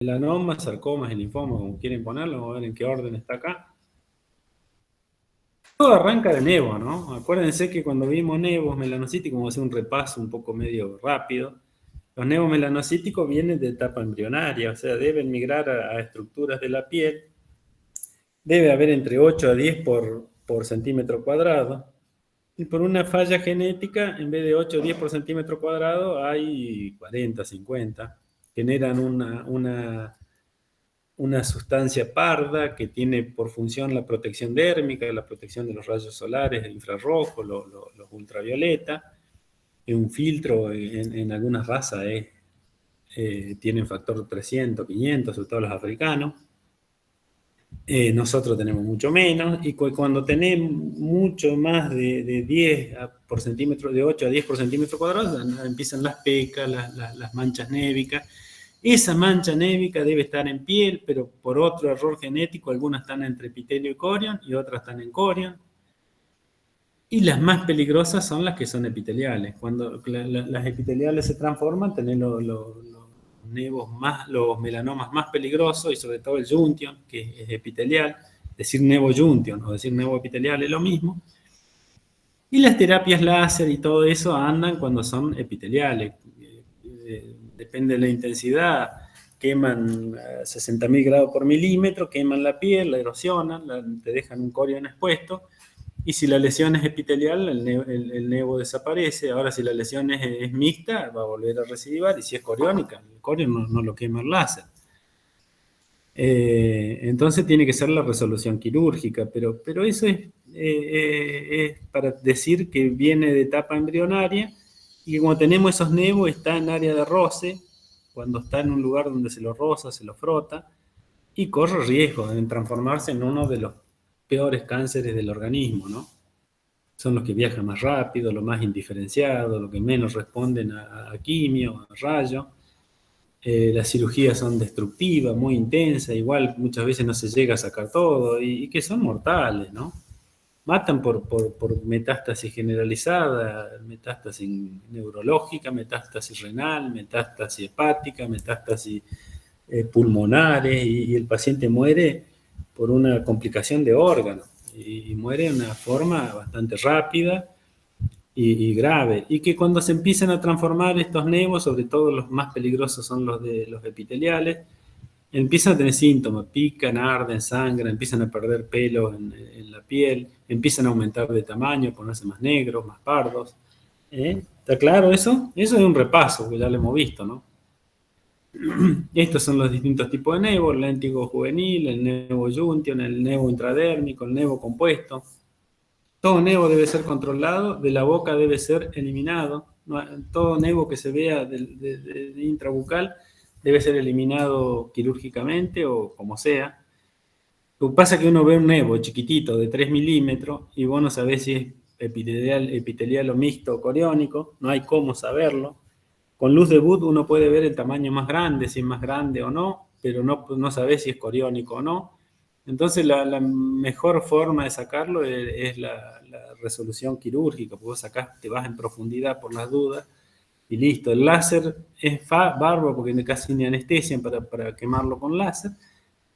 Melanomas, sarcomas y linfomas, como quieren ponerlo, vamos a ver en qué orden está acá. Todo arranca de nevo, ¿no? Acuérdense que cuando vimos nevos melanocíticos, vamos a hacer un repaso un poco medio rápido. Los nevos melanocíticos vienen de etapa embrionaria, o sea, deben migrar a estructuras de la piel. Debe haber entre 8 a 10 por centímetro cuadrado. Y por una falla genética, en vez de 8 o 10 por centímetro cuadrado, hay 40, 50. Generan una sustancia parda que tiene por función la protección dérmica, la protección de los rayos solares, el infrarrojo, los ultravioleta. Un filtro en algunas razas tienen factor 300, 500, sobre todo los africanos. Nosotros tenemos mucho menos, y cuando tenemos mucho más de 10 por centímetro, de 8 a 10 por centímetro cuadrado, empiezan las pecas, las manchas névicas. Esa mancha névica debe estar en piel, pero por otro error genético, algunas están entre epitelio y corion y otras están en corion. Y las más peligrosas son las que son epiteliales. Cuando las epiteliales se transforman, tenés los melanomas más peligrosos, y sobre todo el juntion, que es epitelial. Decir nevo juntion o decir nevo epitelial es lo mismo. Y las terapias láser y todo eso andan cuando son epiteliales. Depende de la intensidad. Queman a 60.000 grados por milímetro, queman la piel, la erosionan, te dejan un corion expuesto. Y si la lesión es epitelial, el nevo desaparece. Ahora, si la lesión es mixta, va a volver a recidivar. Y si es coriónica, el corion no lo quema el láser. Entonces tiene que ser la resolución quirúrgica. Pero eso es para decir que viene de etapa embrionaria. Y como tenemos esos nevos, está en área de roce, cuando está en un lugar donde se lo roza, se lo frota, y corre riesgo en transformarse en uno de los peores cánceres del organismo, ¿no? Son los que viajan más rápido, los más indiferenciados, los que menos responden a quimio, a rayo. Las cirugías son destructivas, muy intensas, igual muchas veces no se llega a sacar todo, y que son mortales, ¿no? Matan por metástasis generalizada, metástasis neurológica, metástasis renal, metástasis hepática, metástasis pulmonares, y el paciente muere por una complicación de órgano, y muere de una forma bastante rápida y grave. Y que cuando se empiezan a transformar estos nevos, sobre todo los más peligrosos son los de los epiteliales, empiezan a tener síntomas, pican, arden, sangran, empiezan a perder pelo en la piel, empiezan a aumentar de tamaño, ponerse más negros, más pardos. ¿Está claro eso? Eso es un repaso, que ya lo hemos visto, ¿no? Estos son los distintos tipos de nevo: el léntigo juvenil, el nevo juntion, el nevo intradérmico, el nevo compuesto. Todo nevo debe ser controlado, de la boca debe ser eliminado. Todo nevo que se vea de intrabucal debe ser eliminado quirúrgicamente o como sea. Lo que pasa es que uno ve un nevo chiquitito de 3 milímetros y vos no sabés si es epitelial o mixto o coriónico, no hay cómo saberlo. Con luz de Wood uno puede ver el tamaño más grande, si es más grande o no, pero no sabés si es coriónico o no. Entonces la mejor forma de sacarlo es la resolución quirúrgica, porque vos sacás, te vas en profundidad por las dudas y listo. El láser es bárbaro porque casi ni anestesian para quemarlo con láser,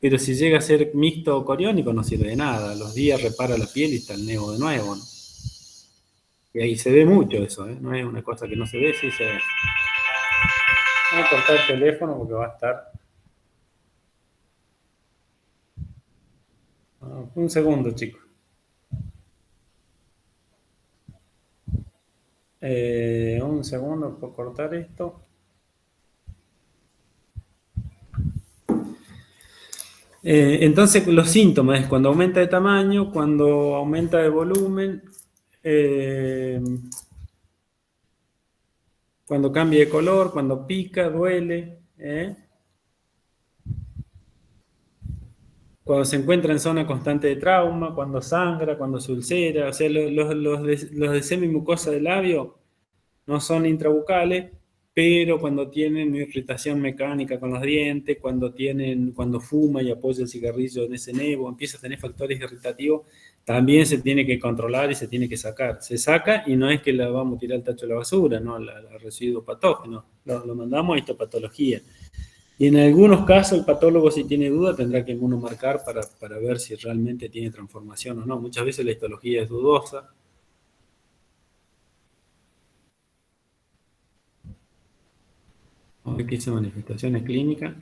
pero si llega a ser mixto o coriónico no sirve de nada. A los días repara la piel y está el nevo de nuevo, ¿no? Y ahí se ve mucho eso, ¿eh? No es una cosa que no se ve, sí se ve. Voy a cortar el teléfono porque va a estar... Un segundo, chicos. Un segundo por cortar esto. Entonces, los síntomas es cuando aumenta de tamaño, cuando aumenta de volumen, cuando cambia de color, cuando pica, duele, cuando se encuentra en zona constante de trauma, cuando sangra, cuando se ulcera. O sea, los de semimucosa del labio no son intrabucales, pero cuando tienen irritación mecánica con los dientes, cuando fuma y apoya el cigarrillo en ese nevo, empieza a tener factores irritativos, también se tiene que controlar y se tiene que sacar. Se saca y no es que la vamos a tirar al tacho de la basura, no, la residuo patógeno, lo mandamos a histopatología. Y en algunos casos el patólogo, si tiene duda, tendrá que uno marcar para ver si realmente tiene transformación o no. Muchas veces la histología es dudosa. Aquí dice manifestaciones clínicas.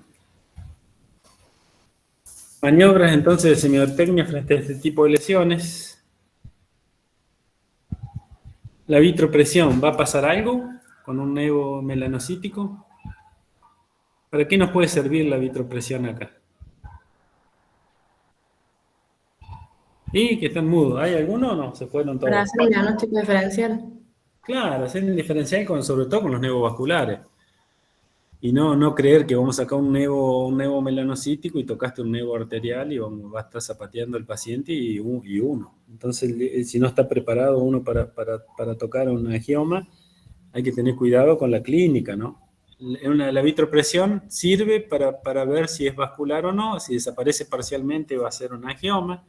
Maniobras entonces de semiotecnia frente a este tipo de lesiones. La vitropresión, ¿va a pasar algo con un nevo melanocítico? ¿Para qué nos puede servir la vitropresión acá? Y que están mudos. ¿Hay alguno o no? Se fueron Para todos. hacer un diagnóstico diferencial. Claro, hacer el diferencial sobre todo con los nevos vasculares. Y no creer que vamos a sacar un nevo melanocítico y tocaste un nevo arterial y va a estar zapateando el paciente y uno. Entonces, si no está preparado uno para tocar un angioma, hay que tener cuidado con la clínica, ¿no? La vitropresión sirve para ver si es vascular o no. Si desaparece parcialmente va a ser un angioma.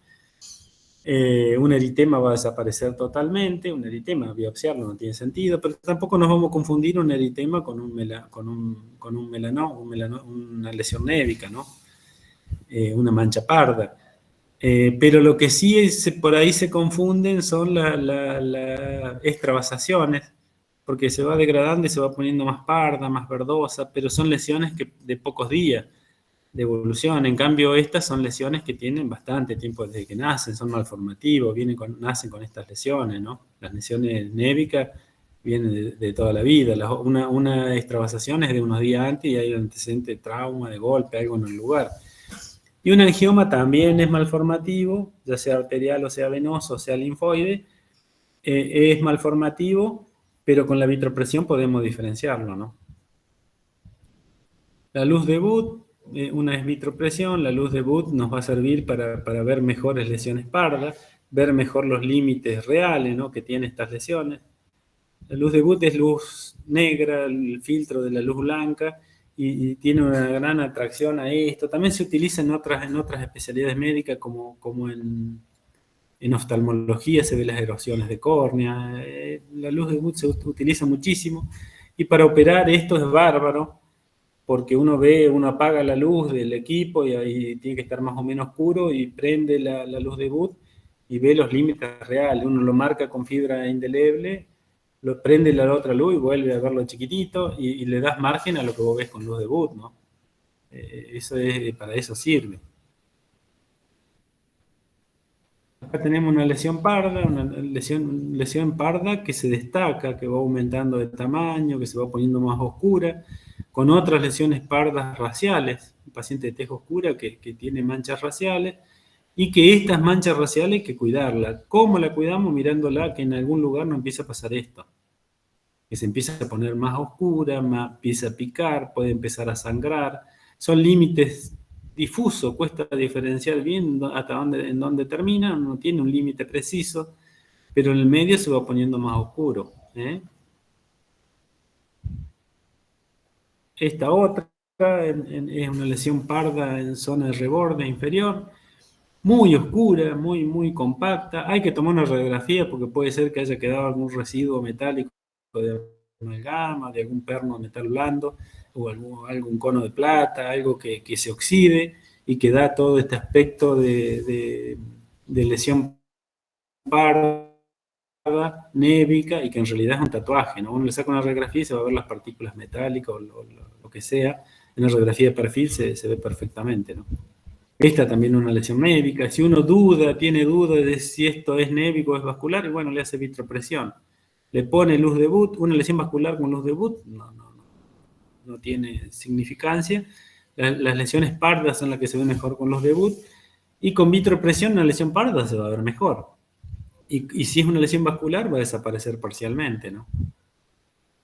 Un eritema va a desaparecer totalmente. Un eritema, biopsiarlo no tiene sentido, pero tampoco nos vamos a confundir un eritema con un melanoma, una lesión névica, ¿no? Una mancha parda. Pero lo que sí por ahí se confunden son las extravasaciones, porque se va degradando y se va poniendo más parda, más verdosa, pero son lesiones de pocos días de evolución. En cambio, estas son lesiones que tienen bastante tiempo desde que nacen, son malformativos, nacen con estas lesiones, ¿no? Las lesiones névicas vienen de toda la vida. Una extravasación es de unos días antes y hay un antecedente de trauma, de golpe, algo en el lugar. Y un angioma también es malformativo, ya sea arterial o sea venoso o sea linfoide, es malformativo, pero con la vitropresión podemos diferenciarlo, ¿no? La luz de Wood, una es vitropresión, la luz de Wood nos va a servir para ver mejores lesiones pardas, ver mejor los límites reales, ¿no?, que tienen estas lesiones. La luz de Wood es luz negra, el filtro de la luz blanca, y tiene una gran atracción a esto. También se utiliza en otras especialidades médicas, como en oftalmología se ven las erosiones de córnea. La luz de Wood se utiliza muchísimo, y para operar esto es bárbaro, porque uno apaga la luz del equipo y ahí tiene que estar más o menos oscuro y prende la luz de Wood y ve los límites reales. Uno lo marca con fibra indeleble, lo prende la otra luz y vuelve a verlo chiquitito y le das margen a lo que vos ves con luz de Wood, ¿no? Para eso sirve. Acá tenemos una lesión parda, una lesión parda que se destaca, que va aumentando de tamaño, que se va poniendo más oscura, con otras lesiones pardas raciales, un paciente de tez oscura que tiene manchas raciales, y que estas manchas raciales hay que cuidarlas. ¿Cómo la cuidamos? Mirándola, que en algún lugar no empieza a pasar esto, que se empieza a poner más oscura, empieza a picar, puede empezar a sangrar. Son límites difusos, cuesta diferenciar bien en dónde termina, no tiene un límite preciso, pero en el medio se va poniendo más oscuro. Esta otra es una lesión parda en zona de reborde inferior, muy oscura, muy compacta. Hay que tomar una radiografía porque puede ser que haya quedado algún residuo metálico de amalgama, de algún perno de metal blando, o algún cono de plata, algo que se oxide y que da todo este aspecto de lesión parda, névica, y que en realidad es un tatuaje, ¿no? Uno le saca una radiografía y se va a ver las partículas metálicas o lo que sea. En la radiografía de perfil se ve perfectamente, ¿no? Esta también es una lesión médica. Si uno tiene duda de si esto es névico o es vascular, bueno, le hace vitropresión. Le pone luz de Wood, una lesión vascular con luz de Wood no tiene significancia. Las lesiones pardas son las que se ven mejor con luz de Wood, y con vitropresión una lesión parda se va a ver mejor. Y si es una lesión vascular va a desaparecer parcialmente, ¿no?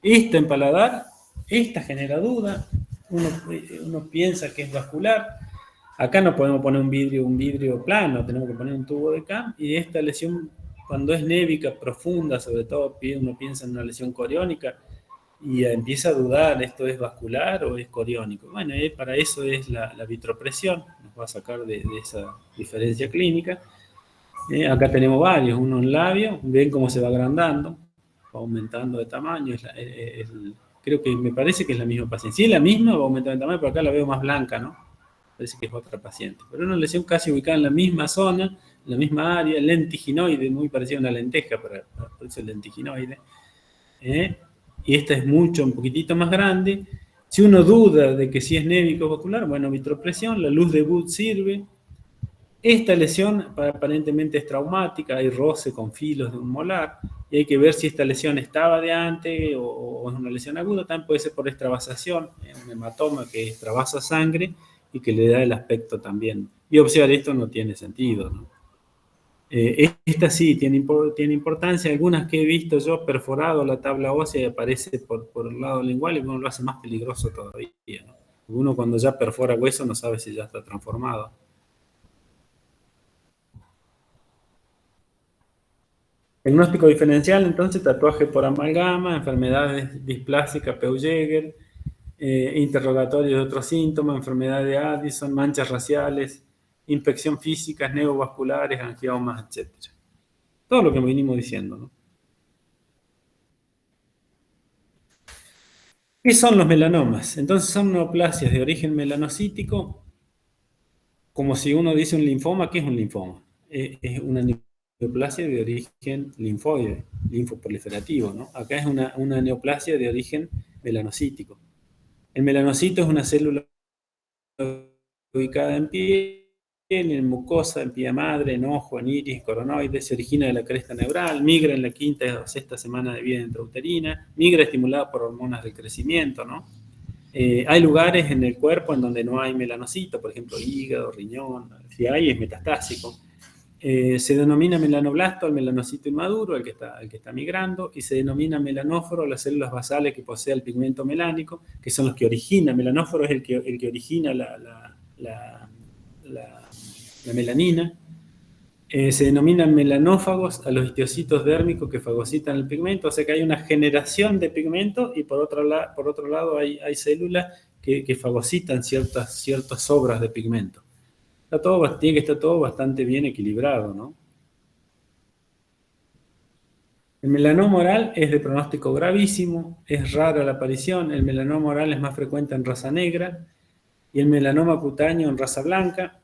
Esta en paladar, esta genera duda. Uno piensa que es vascular. Acá no podemos poner un vidrio plano, tenemos que poner un tubo de CAM, y esta lesión, cuando es névica, profunda, sobre todo uno piensa en una lesión coriónica, y empieza a dudar, ¿esto es vascular o es coriónico? Bueno, para eso es la vitropresión, nos va a sacar de esa diferencia clínica. Acá tenemos varios, uno en labio, ven cómo se va agrandando, va aumentando de tamaño, que creo que me parece que es la misma paciente. Si es la misma, va aumentando el tamaño, pero acá la veo más blanca, ¿no? Parece que es otra paciente. Pero una lesión casi ubicada en la misma zona, en la misma área, lentiginoide, muy parecida a una lenteja, por eso el lentiginoide. Y esta es un poquitito más grande. Si uno duda de que si es névico vascular, bueno, vitropresión, la luz de Wood sirve. Esta lesión aparentemente es traumática, hay roce con filos de un molar, y hay que ver si esta lesión estaba de antes o es una lesión aguda. También puede ser por extravasación, un hematoma que extravasa sangre y que le da el aspecto también. Biopsiar esto no tiene sentido, ¿no? Esta sí tiene importancia. Algunas que he visto yo perforado la tabla ósea y aparece por el lado lingual, y uno lo hace más peligroso todavía, ¿no? Uno cuando ya perfora hueso no sabe si ya está transformado. Diagnóstico diferencial, entonces, tatuaje por amalgama, enfermedades displásicas, Peugeger, interrogatorio de otros síntomas, enfermedad de Addison, manchas raciales, infección físicas, neovasculares, angiomas, etc. Todo lo que venimos diciendo, ¿no? ¿Qué son los melanomas? Entonces son neoplasias de origen melanocítico, como si uno dice un linfoma. ¿Qué es un linfoma? Es una neoplasia de origen linfoide, linfoproliferativo, ¿no? Acá es una neoplasia de origen melanocítico. El melanocito es una célula ubicada en piel, en mucosa, en pía madre, en ojo, en iris, coronoides, se origina de la cresta neural, migra en la quinta o sexta semana de vida intrauterina, migra estimulada por hormonas del crecimiento, ¿no? Hay lugares en el cuerpo en donde no hay melanocito, por ejemplo, hígado, riñón, si hay es metastásico. Se denomina melanoblasto al melanocito inmaduro, el que está migrando, y se denomina melanóforo las células basales que posee el pigmento melánico, que son los que originan. Melanóforo es el que origina la melanina. Se denominan melanófagos a los histocitos dérmicos que fagocitan el pigmento, o sea que hay una generación de pigmento, y por otro lado hay células que fagocitan ciertas sobras de pigmento. Tiene que estar todo bastante bien equilibrado, ¿no? El melanoma oral es de pronóstico gravísimo, es rara la aparición. El melanoma oral es más frecuente en raza negra y el melanoma cutáneo en raza blanca.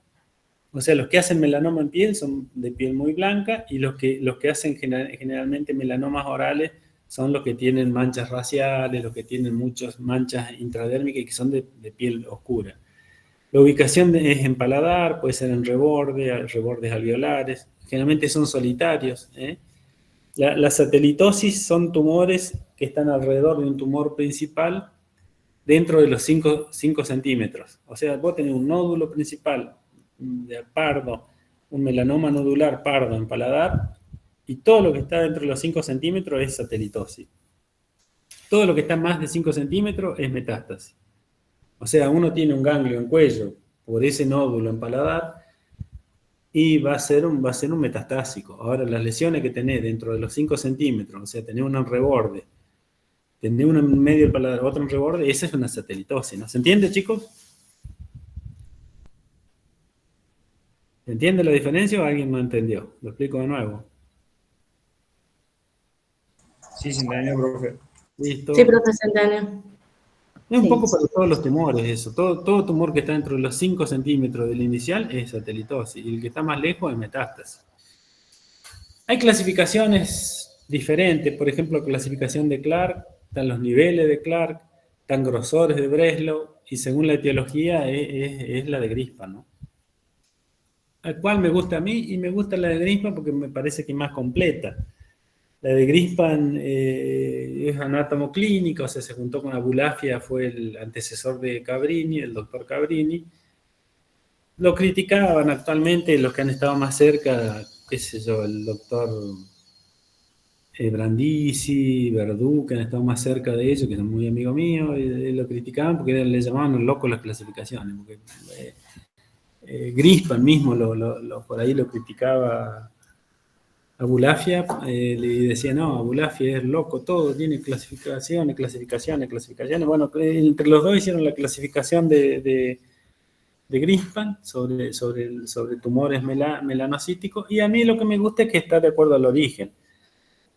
O sea, los que hacen melanoma en piel son de piel muy blanca, y los que hacen generalmente melanomas orales son los que tienen manchas raciales, los que tienen muchas manchas intradérmicas y que son de piel oscura. La ubicación es en paladar, puede ser en rebordes alveolares, generalmente son solitarios. La satelitosis son tumores que están alrededor de un tumor principal dentro de los 5 centímetros. O sea, vos tenés un nódulo principal de pardo, un melanoma nodular pardo en paladar, y todo lo que está dentro de los 5 centímetros es satelitosis. Todo lo que está más de 5 centímetros es metástasis. O sea, uno tiene un ganglio en cuello por ese nódulo en paladar y va a ser un metastásico. Ahora, las lesiones que tenés dentro de los 5 centímetros, o sea, tenés uno en reborde, tenés uno en medio del paladar, otro en reborde, esa es una satelitosis, ¿no? ¿Se entiende, chicos? ¿Se entiende la diferencia o alguien no entendió? Lo explico de nuevo. Sí, se entendió, profe. Listo. Sí, profe, se entendió. Es un Sí. poco para todos los tumores eso. Todo tumor que está dentro de los 5 centímetros del inicial es satelitosis, y el que está más lejos es metástasis. Hay clasificaciones diferentes, por ejemplo, clasificación de Clark, están los niveles de Clark, están grosores de Breslow, y según la etiología es la de Grispan, ¿no? Al cual me gusta a mí, y me gusta la de Grispan porque me parece que es más completa. La de Grispan es anátomo clínico, o sea, se juntó con Abulafia, fue el antecesor de Cabrini, el doctor Cabrini. Lo criticaban actualmente los que han estado más cerca, qué sé yo, el doctor Brandisi, Verdú, que han estado más cerca de ellos, que son muy amigos míos, y lo criticaban porque le llamaban locos las clasificaciones. Porque, Grispan mismo por ahí lo criticaba Abulafia, le decía, no, Abulafia es loco, todo tiene clasificaciones. Bueno, entre los dos hicieron la clasificación de Grispan sobre tumores melanocíticos, y a mí lo que me gusta es que está de acuerdo al origen.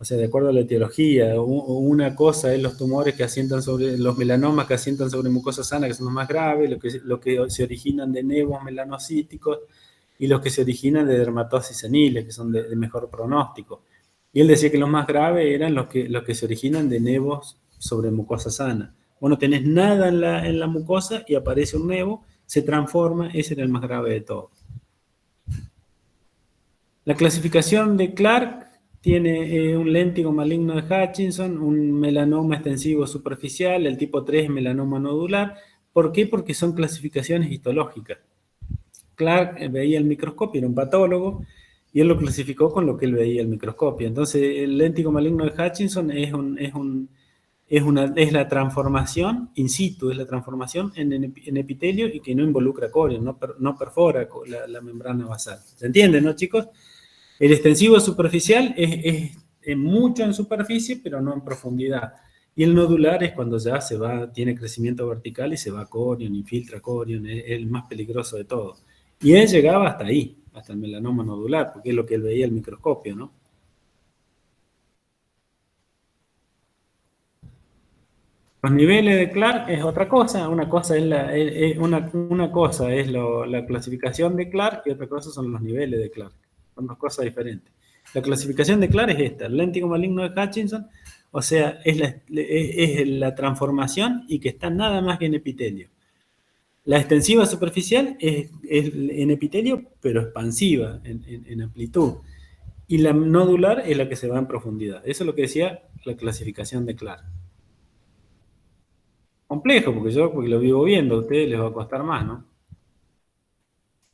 O sea, de acuerdo a la etiología, una cosa es los tumores que asientan sobre, los melanomas que asientan sobre mucosa sana, que son los más graves, lo que se originan de nevos melanocíticos, y los que se originan de dermatosis seniles, que son de mejor pronóstico. Y él decía que los más graves eran los que se originan de nevos sobre mucosa sana. Vos no tenés nada en la mucosa y aparece un nevo, se transforma, ese era el más grave de todos. La clasificación de Clark tiene un léntigo maligno de Hutchinson, un melanoma extensivo superficial, el tipo 3 melanoma nodular. ¿Por qué? Porque son clasificaciones histológicas. Clark veía el microscopio, era un patólogo, y él lo clasificó con lo que él veía el microscopio. Entonces, el léntigo maligno de Hutchinson es la transformación in situ, es la transformación en epitelio y que no involucra corio, no perfora la membrana basal. ¿Se entiende, no, chicos? El extensivo superficial es mucho en superficie, pero no en profundidad. Y el nodular es cuando ya tiene crecimiento vertical y se va a corion, infiltra corion, es el más peligroso de todo. Y él llegaba hasta ahí, hasta el melanoma nodular, porque es lo que él veía el microscopio, ¿no? Los niveles de Clark es otra cosa, una cosa es la clasificación de Clark y otra cosa son los niveles de Clark. Son dos cosas diferentes. La clasificación de Clark es esta, el léntigo maligno de Hutchinson, o sea, es la transformación y que está nada más que en epitelio. La extensiva superficial es en epitelio, pero expansiva en amplitud. Y la nodular es la que se va en profundidad. Eso es lo que decía la clasificación de Clark. Complejo, porque lo vivo viendo, a ustedes les va a costar más, ¿no?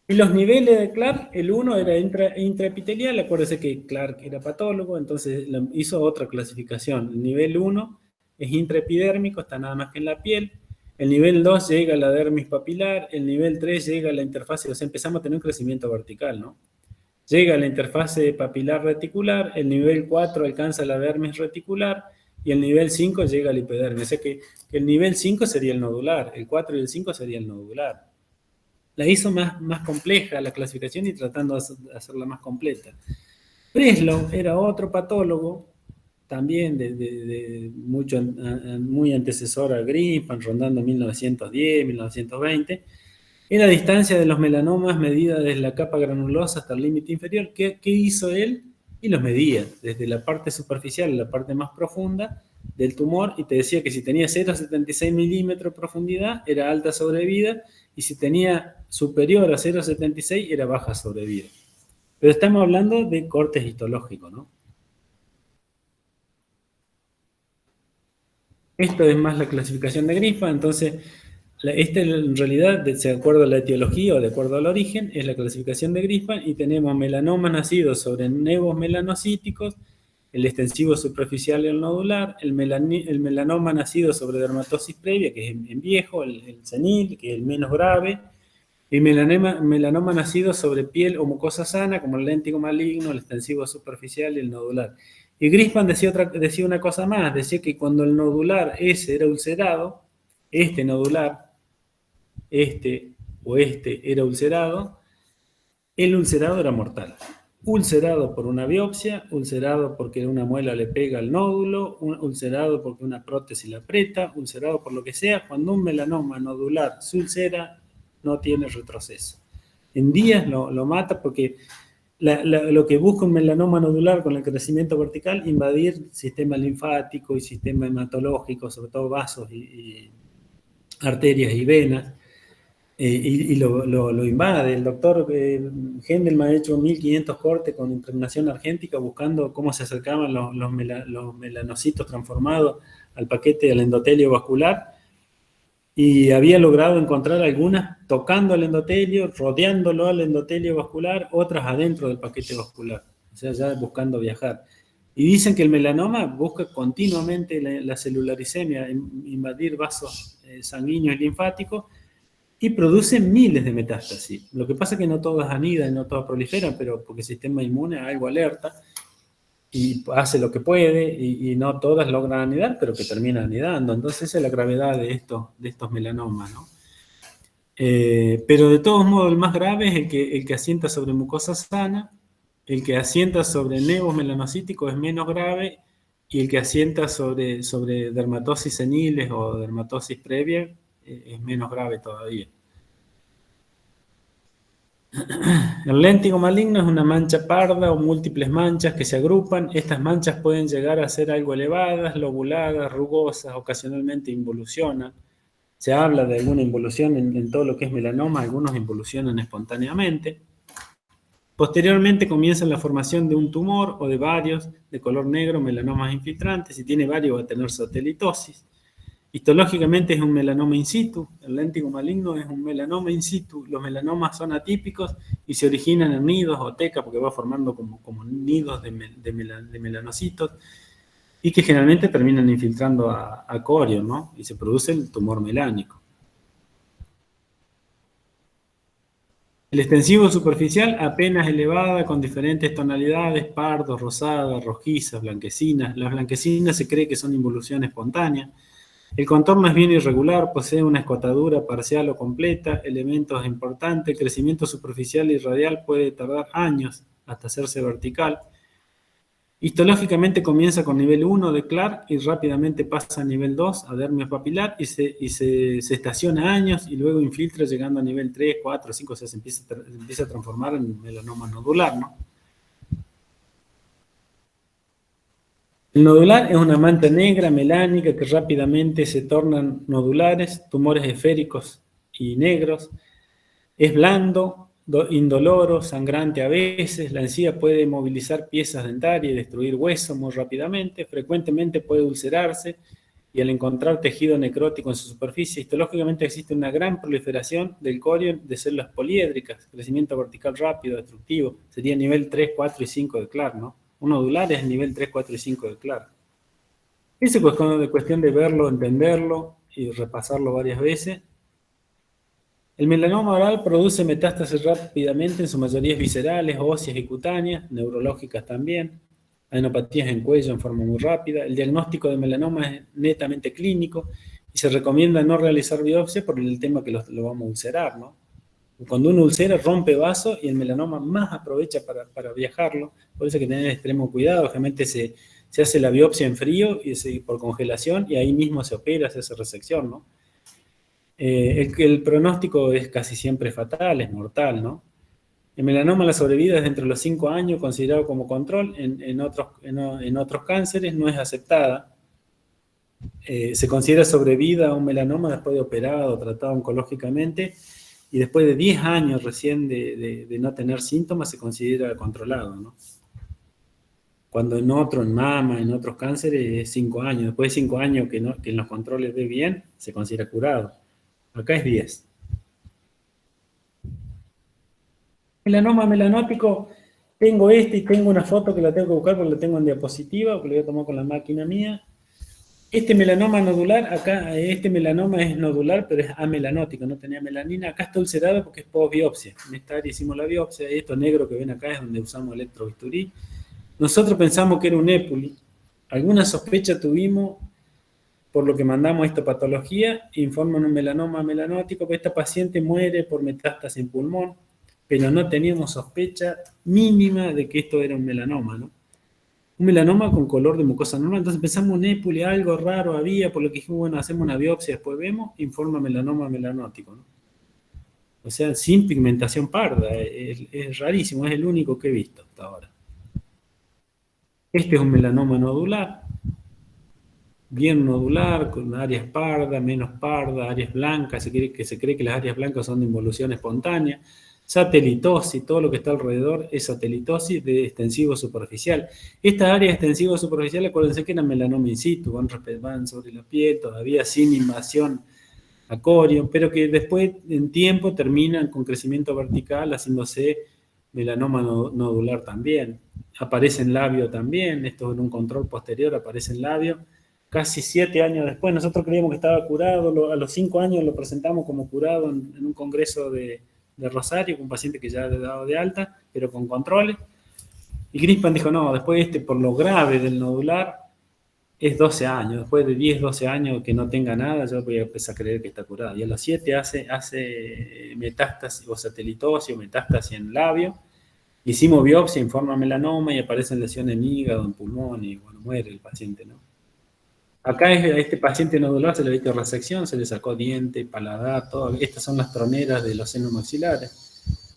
Y los niveles de Clark, el 1 era intraepitelial, acuérdense que Clark era patólogo, entonces hizo otra clasificación. El nivel 1 es intraepidérmico, está nada más que en la piel. El nivel 2 llega a la dermis papilar, el nivel 3 llega a la interfase, o sea, empezamos a tener un crecimiento vertical, ¿no? Llega a la interfase papilar reticular, el nivel 4 alcanza la dermis reticular, y el nivel 5 llega al hipodermis. O sea que el nivel 5 sería el nodular, el 4 y el 5 sería el nodular. La hizo más compleja la clasificación y tratando de hacerla más completa. Breslow era otro patólogo, también muy antecesor a Greenspan, rondando 1910, 1920. Era la distancia de los melanomas medida desde la capa granulosa hasta el límite inferior. ¿Qué hizo él? Y los medía desde la parte superficial a la parte más profunda del tumor y te decía que si tenía 0,76 milímetros de profundidad era alta sobrevida y si tenía superior a 0,76 era baja sobrevida. Pero estamos hablando de cortes histológicos, ¿no? Esto es más la clasificación de Grifa, entonces en realidad, de acuerdo a la etiología o de acuerdo al origen, es la clasificación de Griffin y tenemos melanomas nacidos sobre nevos melanocíticos, el extensivo superficial y el nodular, el melanoma nacido sobre dermatosis previa, que es en viejo, el senil, que es el menos grave, y melanoma nacido sobre piel o mucosa sana, como el léntigo maligno, el extensivo superficial y el nodular. Y Griffin decía una cosa más, decía que cuando el nodular ese era ulcerado, este nodular, era ulcerado, el ulcerado era mortal. Ulcerado por una biopsia, ulcerado porque una muela le pega al nódulo, ulcerado porque una prótesis la aprieta, ulcerado por lo que sea. Cuando un melanoma nodular se ulcera, no tiene retroceso. En días lo mata porque lo que busca un melanoma nodular con el crecimiento vertical, invadir sistema linfático y sistema hematológico, sobre todo vasos y arterias y venas. Y lo invade. El doctor Hendelman ha hecho 1500 cortes con impregnación argéntica buscando cómo se acercaban los melanocitos transformados al paquete del endotelio vascular y había logrado encontrar algunas tocando el endotelio, rodeándolo al endotelio vascular, otras adentro del paquete vascular, o sea, ya buscando viajar. Y dicen que el melanoma busca continuamente la celularicemia, invadir vasos sanguíneos y linfáticos, y producen miles de metástasis. Lo que pasa es que no todas anidan, no todas proliferan, pero porque el sistema inmune algo alerta y hace lo que puede y no todas logran anidar, pero que terminan anidando. Entonces esa es la gravedad de estos melanomas, ¿no? Pero de todos modos el más grave es el que asienta sobre mucosa sana el que asienta sobre nevos melanocíticos es menos grave y el que asienta sobre dermatosis seniles o dermatosis previa es menos grave todavía. El léntigo maligno es una mancha parda o múltiples manchas que se agrupan. Estas manchas pueden llegar a ser algo elevadas, lobuladas, rugosas, ocasionalmente involucionan. Se habla de alguna involución en todo lo que es melanoma, algunos involucionan espontáneamente. Posteriormente comienza la formación de un tumor o de varios de color negro, melanomas infiltrantes. Si tiene varios va a tener satelitosis. Histológicamente es un melanoma in situ. El léntigo maligno es un melanoma in situ. Los melanomas son atípicos y se originan en nidos o tecas porque va formando como nidos de melanocitos y que generalmente terminan infiltrando a corio, ¿no? Y se produce el tumor melánico. El extensivo superficial apenas elevada con diferentes tonalidades, pardos, rosadas, rojizas, blanquecinas. Las blanquecinas se cree que son involución espontánea. El contorno es bien irregular, posee una escotadura parcial o completa, elementos importantes, el crecimiento superficial y radial puede tardar años hasta hacerse vertical. Histológicamente comienza con nivel 1 de Clark y rápidamente pasa a nivel 2, a dermis papilar, y se estaciona años y luego infiltra llegando a nivel 3, 4, 5, o sea, se empieza a transformar en melanoma nodular, ¿no? El nodular es una mancha negra melánica que rápidamente se tornan nodulares, tumores esféricos y negros. Es blando, indoloro, sangrante a veces. La encía puede movilizar piezas dentarias y destruir hueso muy rápidamente. Frecuentemente puede ulcerarse y al encontrar tejido necrótico en su superficie, histológicamente existe una gran proliferación del corio de células poliédricas, crecimiento vertical rápido, destructivo. Sería nivel 3, 4 y 5 de Clark, ¿no? Un nodular es el nivel 3, 4 y 5 de Clark. Es cuestión de verlo, entenderlo y repasarlo varias veces. El melanoma oral produce metástasis rápidamente, en su mayoría viscerales, óseas y cutáneas, neurológicas también. Adenopatías en cuello en forma muy rápida. El diagnóstico de melanoma es netamente clínico y se recomienda no realizar biopsia por el tema que lo vamos a ulcerar, ¿no? Cuando uno ulcera, rompe vaso y el melanoma más aprovecha para viajarlo. Por eso hay que tener extremo cuidado. Generalmente se hace la biopsia en frío y por congelación y ahí mismo se opera, se hace resección, ¿no? El pronóstico es casi siempre fatal, es mortal, ¿no? El melanoma, la sobrevida es de entre los 5 años, considerado como control. En otros cánceres no es aceptada. Se considera sobrevida a un melanoma después de operado, tratado oncológicamente, y después de 10 años recién de no tener síntomas se considera controlado, ¿no? Cuando en mama, en otros cánceres es 5 años. Después de 5 años que en los controles ve bien, se considera curado. Acá es 10. Melanoma melanótico, tengo y tengo una foto que la tengo que buscar porque la tengo en diapositiva, porque la voy a tomar con la máquina mía. Este melanoma nodular, acá, este melanoma es nodular, pero es amelanótico, no tenía melanina. Acá está ulcerado porque es post-biopsia. En esta área hicimos la biopsia, y esto negro que ven acá es donde usamos electrobisturí. Nosotros pensamos que era un épuli. Alguna sospecha tuvimos, por lo que mandamos histopatología, informan un melanoma melanótico, pero esta paciente muere por metástasis en pulmón, pero no teníamos sospecha mínima de que esto era un melanoma, ¿no? Un melanoma con color de mucosa normal. Entonces pensamos un épuli, algo raro había, por lo que dijimos, bueno, hacemos una biopsia, después vemos, informa melanoma melanótico, ¿no? O sea, sin pigmentación parda, es rarísimo, es el único que he visto hasta ahora. Este es un melanoma nodular, bien nodular, con áreas pardas, menos pardas, áreas blancas, se cree que las áreas blancas son de involución espontánea. Satelitosis, todo lo que está alrededor es satelitosis de extensivo superficial. Esta área de extensivo superficial, acuérdense que era melanoma in situ, van sobre la piel, todavía sin invasión a corio, pero que después en tiempo terminan con crecimiento vertical, haciéndose melanoma nodular también. Aparece en labio también, esto en un control posterior aparece en labio. Casi 7 años después, nosotros creíamos que estaba curado, a los 5 años lo presentamos como curado en un congreso de Rosario, con un paciente que ya había dado de alta, pero con controles. Y Grispan dijo, no, después por lo grave del nodular, es 12 años. Después de 10, 12 años que no tenga nada, yo voy a empezar a creer que está curado. Y a los 7 hace metástasis o satelitosis o metástasis en labio, Hicimos biopsia en forma de melanoma y aparecen lesiones en hígado, en pulmón y bueno, muere el paciente, ¿no? Acá a este paciente nodular se le hizo resección, se le sacó diente, paladar, todo. Estas son las troneras de los senos maxilares.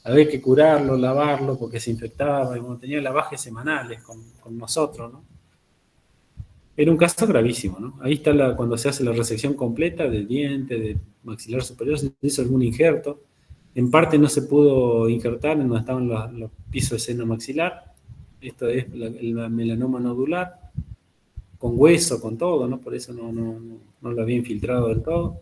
Había que curarlo, lavarlo porque se infectaba y bueno, tenía lavajes semanales con nosotros, ¿no? Era un caso gravísimo, ¿no? Ahí está cuando se hace la resección completa del diente, de maxilar superior, se hizo algún injerto. En parte no se pudo injertar en donde estaban los pisos de seno maxilar. Esto es el melanoma nodular, con hueso, con todo, ¿no? Por eso no lo había infiltrado del todo.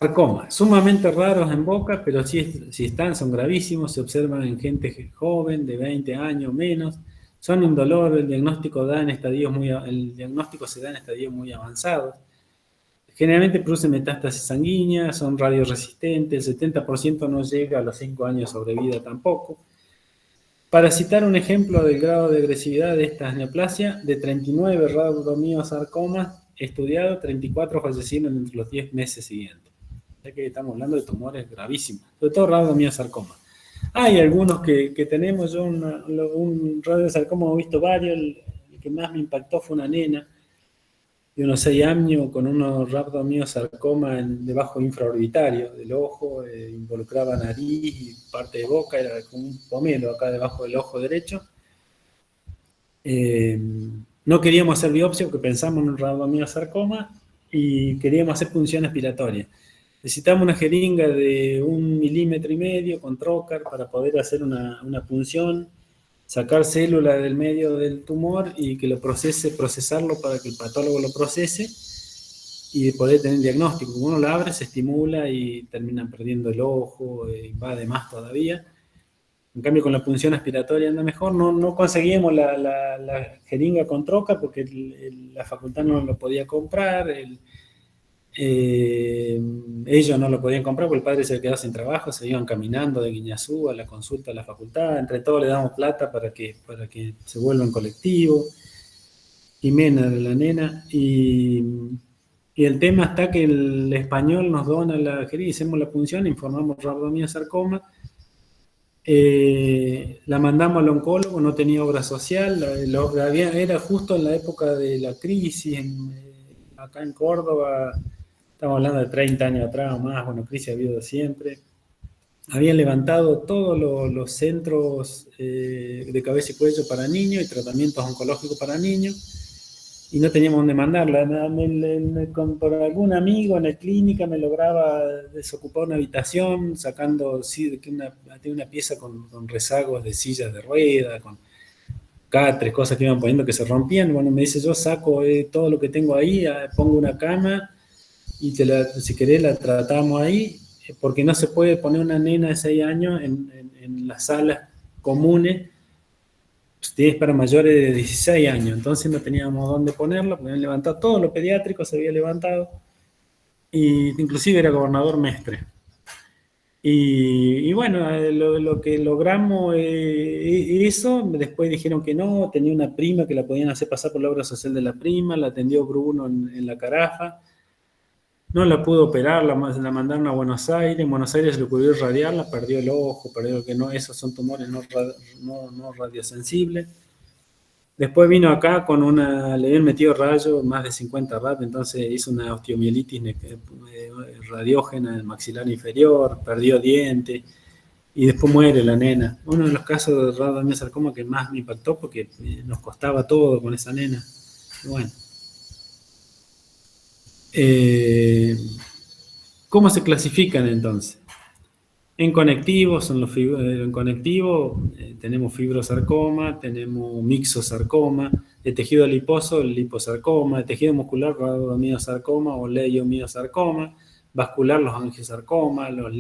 Sarcomas, sumamente raros en boca, pero si están, son gravísimos, se observan en gente joven, de 20 años menos, son indolores, el diagnóstico se da en estadios muy avanzados. Generalmente producen metástasis sanguínea, son radioresistentes, el 70% no llega a los 5 años de sobrevida tampoco. Para citar un ejemplo del grado de agresividad de esta neoplasia, de 39 rhabdomyosarcomas estudiados, 34 fallecieron entre los 10 meses siguientes. Ya que estamos hablando de tumores gravísimos, sobre todo rhabdomyosarcoma. Hay algunos que tenemos, yo un radiosarcoma he visto varios, el que más me impactó fue una nena de unos 6 años con unos rhabdomyosarcoma debajo infraorbitario del ojo, involucraba nariz y parte de boca, era como un pomelo acá debajo del ojo derecho. No queríamos hacer biopsia porque pensamos en un rhabdomyosarcoma y queríamos hacer punción aspiratoria. Necesitamos una jeringa de 1,5 milímetros con trocar para poder hacer una punción, sacar células del medio del tumor y que lo procesarlo para que el patólogo lo procese y poder tener diagnóstico. Como uno lo abre, se estimula y terminan perdiendo el ojo, va de más todavía. En cambio, con la punción aspiratoria anda mejor. No conseguíamos la jeringa con trocar porque la facultad no lo podía comprar, ellos no lo podían comprar porque el padre se quedó sin trabajo, se iban caminando de Guiñazú a la consulta a la facultad, entre todos le damos plata para que se vuelva en colectivo. Jimena de la nena, y el tema está que el español nos dona la jeringa, hicimos la punción, informamos rhabdomyosarcoma, la mandamos al oncólogo, no tenía obra social, era justo en la época de la crisis, acá en Córdoba. Estamos hablando de 30 años atrás o más, bueno, crisis ha habido siempre. Habían levantado todos los centros de cabeza y cuello para niños y tratamientos oncológicos para niños y no teníamos dónde mandarla. Por algún amigo en la clínica me lograba desocupar una habitación sacando una pieza con rezagos de sillas de rueda, con catres, cosas que iban poniendo que se rompían. Bueno, me dice, yo saco todo lo que tengo ahí, pongo una cama y si querés la tratamos ahí, porque no se puede poner una nena de 6 años en las salas comunes, es para mayores de 16 años, entonces no teníamos dónde ponerla, porque habían levantado todo lo pediátrico, se había levantado, y inclusive era gobernador Mestre. Y bueno, lo que logramos eso, después dijeron que no, tenía una prima que la podían hacer pasar por la obra social de la prima, la atendió Bruno en la Carafa. No la pudo operar, la mandaron a Buenos Aires. En Buenos Aires se le ocurrió irradiarla, perdió el ojo, perdió que no, esos son tumores no radiosensibles. Después vino acá le habían metido rayos, más de 50 radios, entonces hizo una osteomielitis radiógena en el maxilar inferior, perdió diente y después muere la nena. Uno de los casos de rhabdomyosarcoma que más me impactó porque nos costaba todo con esa nena. Y bueno. ¿Cómo se clasifican entonces? En conectivos, en conectivo tenemos fibrosarcoma, tenemos mixosarcoma, de tejido adiposo, el liposarcoma, de tejido muscular, rhabdomyosarcoma o leiomyosarcoma, vascular, los angiosarcomas, los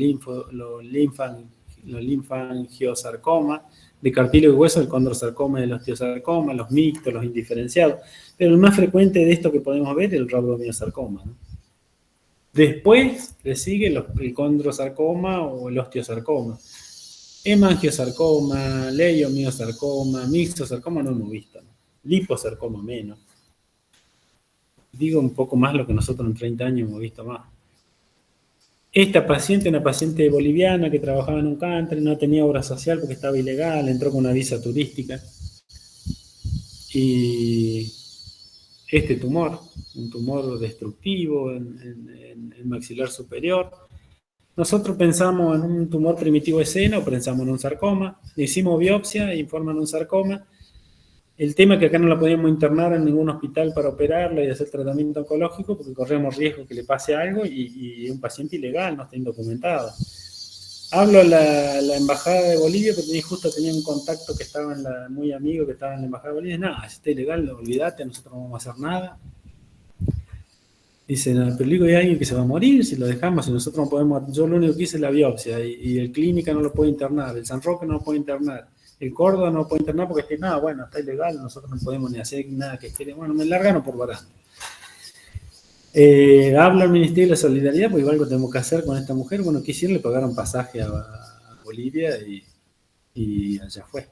linfangiosarcomas, de cartílago y hueso, el condrosarcoma y el osteosarcoma, los mixtos, los indiferenciados. Pero el más frecuente de esto que podemos ver es el rhabdomyosarcoma, ¿no? Después le sigue el condrosarcoma o el osteosarcoma. Hemangiosarcoma, leiomyosarcoma, mixosarcoma no hemos visto, ¿no? Liposarcoma menos. Digo un poco más lo que nosotros en 30 años hemos visto más. Esta paciente, una paciente boliviana que trabajaba en un country, no tenía obra social porque estaba ilegal, entró con una visa turística. Y este tumor, un tumor destructivo en maxilar superior. Nosotros pensamos en un tumor primitivo de seno, pensamos en un sarcoma, hicimos biopsia, informan un sarcoma. El tema es que acá no la podíamos internar en ningún hospital para operarla y hacer tratamiento oncológico porque corremos riesgo que le pase algo y un paciente ilegal, no está indocumentado. Hablo a la embajada de Bolivia porque justo tenía un contacto que estaba muy amigo que estaba en la embajada de Bolivia. Nada, si está ilegal, olvídate, nosotros no vamos a hacer nada. Dicen, no, pero digo, hay alguien que se va a morir si lo dejamos, si nosotros no podemos. Yo lo único que hice es la biopsia y el clínica no lo puede internar, el San Roque no lo puede internar, el Córdoba no lo puede internar porque es que nada, bueno, está ilegal, nosotros no podemos ni hacer nada que quede. Bueno, me largaron por barato. Hablo al Ministerio de la Solidaridad porque algo tenemos que hacer con esta mujer. Bueno, ¿qué hicieron? Le pagaron pasaje a Bolivia y allá fue.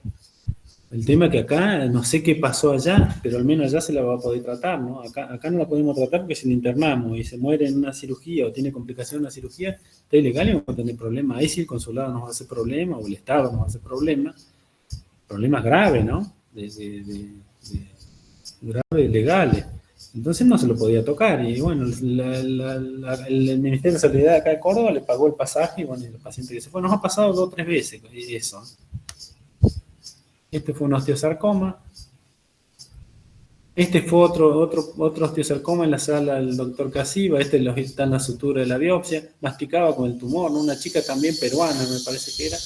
El tema es que acá, no sé qué pasó allá, pero al menos allá se la va a poder tratar, ¿no? Acá no la podemos tratar porque si la internamos y se muere en una cirugía o tiene complicación en una cirugía, está ilegal y vamos a tener problemas. Ahí sí el consulado nos va a hacer problemas o el Estado nos va a hacer problemas graves, ¿no? Graves, legales. Entonces no se lo podía tocar. Y bueno, el Ministerio de Salud acá de Córdoba le pagó el pasaje y bueno, el paciente que se fue. Nos ha pasado 2 o 3 veces eso. Este fue un osteosarcoma. Este fue otro osteosarcoma en la sala del doctor Casiva. Este está en la sutura de la biopsia. Masticaba con el tumor, ¿no? Una chica también peruana, me parece que era.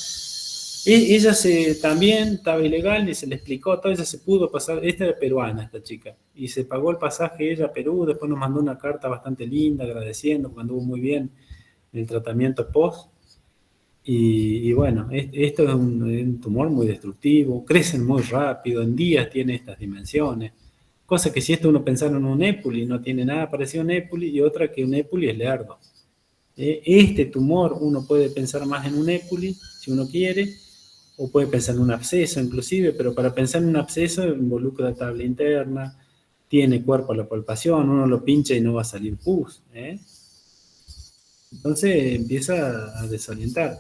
Ella también estaba ilegal y se le explicó todo, ella se pudo pasar, esta era peruana, esta chica, y se pagó el pasaje ella a Perú, después nos mandó una carta bastante linda agradeciendo, porque anduvo muy bien en el tratamiento post, y bueno, esto es un tumor muy destructivo, crecen muy rápido, en días tiene estas dimensiones, cosa que si esto uno pensara en un épuli, no tiene nada parecido a un épuli, y otra que un épuli es lerdo. Este tumor uno puede pensar más en un épuli, si uno quiere, o puede pensar en un absceso inclusive, pero para pensar en un absceso involucra tabla interna, tiene cuerpo a la palpación, uno lo pincha y no va a salir pus. Entonces empieza a desorientar.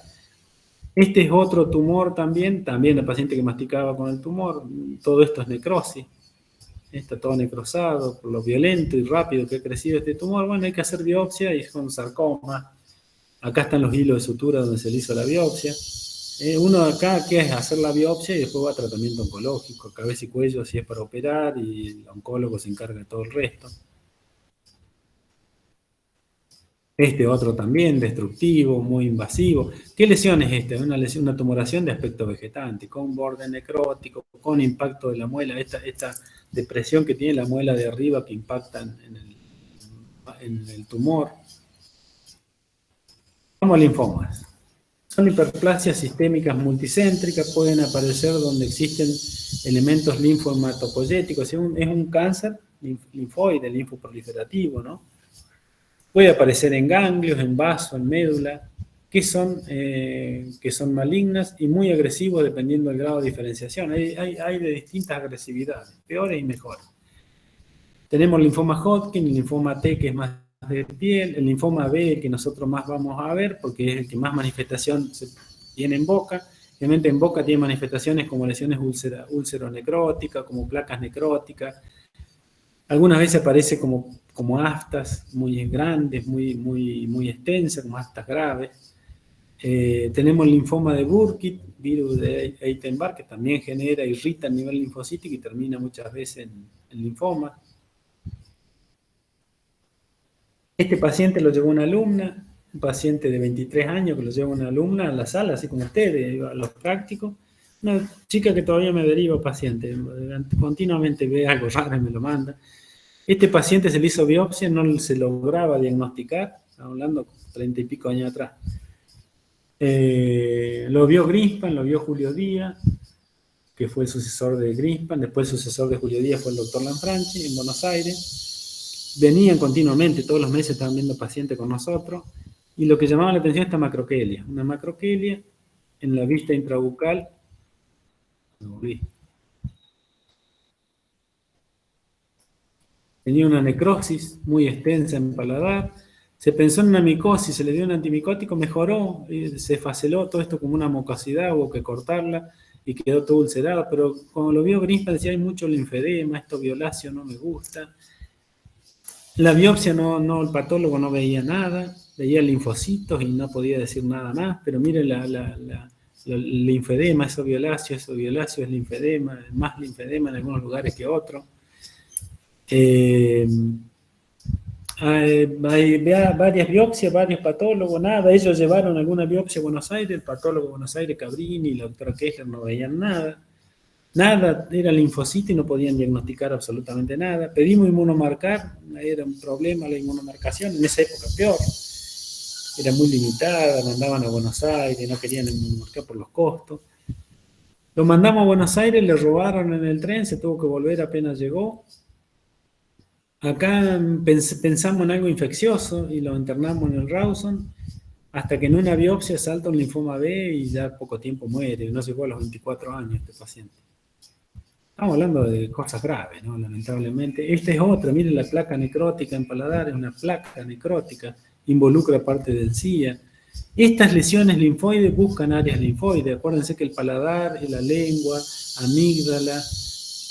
Este es otro tumor también la paciente que masticaba con el tumor, todo esto es necrosis, está todo necrosado por lo violento y rápido que ha crecido este tumor. Bueno, hay que hacer biopsia y es con sarcoma. Acá están los hilos de sutura donde se le hizo la biopsia. Uno acá que es hacer la biopsia y después va a tratamiento oncológico, cabeza y cuello si es para operar y el oncólogo se encarga de todo el resto. Este otro también, destructivo, muy invasivo. ¿Qué lesión es esta? Una tumoración de aspecto vegetante, con borde necrótico, con impacto de la muela, esta depresión que tiene la muela de arriba que impacta en el tumor. Como linfomas. Son hiperplasias sistémicas multicéntricas, pueden aparecer donde existen elementos linfohematopoyéticos. Es un cáncer linfoide, linfoproliferativo, ¿no? Puede aparecer en ganglios, en vaso, en médula, que son malignas y muy agresivos dependiendo del grado de diferenciación. Hay de distintas agresividades, peores y mejores. Tenemos el linfoma Hodgkin, el linfoma T, que es más de piel, el linfoma B, que nosotros más vamos a ver, porque es el que más manifestación tiene en boca. Obviamente en boca tiene manifestaciones como lesiones úlceronecróticas, como placas necróticas. Algunas veces aparece como aftas muy grandes, muy extensas, como aftas graves. Tenemos el linfoma de Burkitt, virus de Epstein-Barr, que también genera, irrita a nivel linfocítico y termina muchas veces en linfoma. Este paciente lo llevó una alumna, un paciente de 23 años que lo lleva una alumna a la sala, así como ustedes, a los prácticos. Una chica que todavía me deriva paciente, continuamente ve algo raro y me lo manda. Este paciente se le hizo biopsia, no se lograba diagnosticar, estamos hablando 30 y pico años atrás. Lo vio Greenspan, lo vio Julio Díaz, que fue el sucesor de Greenspan, después el sucesor de Julio Díaz fue el doctor Lanfranchi en Buenos Aires. Venían continuamente, todos los meses estaban viendo pacientes con nosotros, y lo que llamaba la atención es esta macroquelia, una macroquelia en la vista intrabucal. Tenía una necrosis muy extensa en el paladar, Se pensó en una micosis, se le dio un antimicótico, mejoró, se faceló todo esto como una mucosidad, hubo que cortarla y quedó todo ulcerado, pero cuando lo vio Greenspan decía, hay mucho linfedema, esto violáceo no me gusta. La biopsia el patólogo no veía nada, veía linfocitos y no podía decir nada más, pero mire el linfedema, eso violáceo es linfedema, más linfedema en algunos lugares que otros. Hay varias biopsias, varios patólogos, nada. Ellos llevaron alguna biopsia a Buenos Aires, el patólogo de Buenos Aires, Cabrini, la doctora Kessler no veían nada. Nada, era linfocito y no podían diagnosticar absolutamente nada. Pedimos inmunomarcar, era un problema la inmunomarcación, en esa época peor. Era muy limitada, mandaban a Buenos Aires, no querían inmunomarcar por los costos. Lo mandamos a Buenos Aires, le robaron en el tren, se tuvo que volver apenas llegó. Acá pensamos en algo infeccioso y lo internamos en el Rawson, hasta que en una biopsia salta un linfoma B y ya poco tiempo muere, no llegó a los 24 años este paciente. Estamos hablando de cosas graves, ¿no? Lamentablemente. Esta es otra, miren la placa necrótica en paladar, es una placa necrótica, involucra parte de encía. Estas lesiones linfoides buscan áreas linfoides. Acuérdense que el paladar, la lengua, amígdala,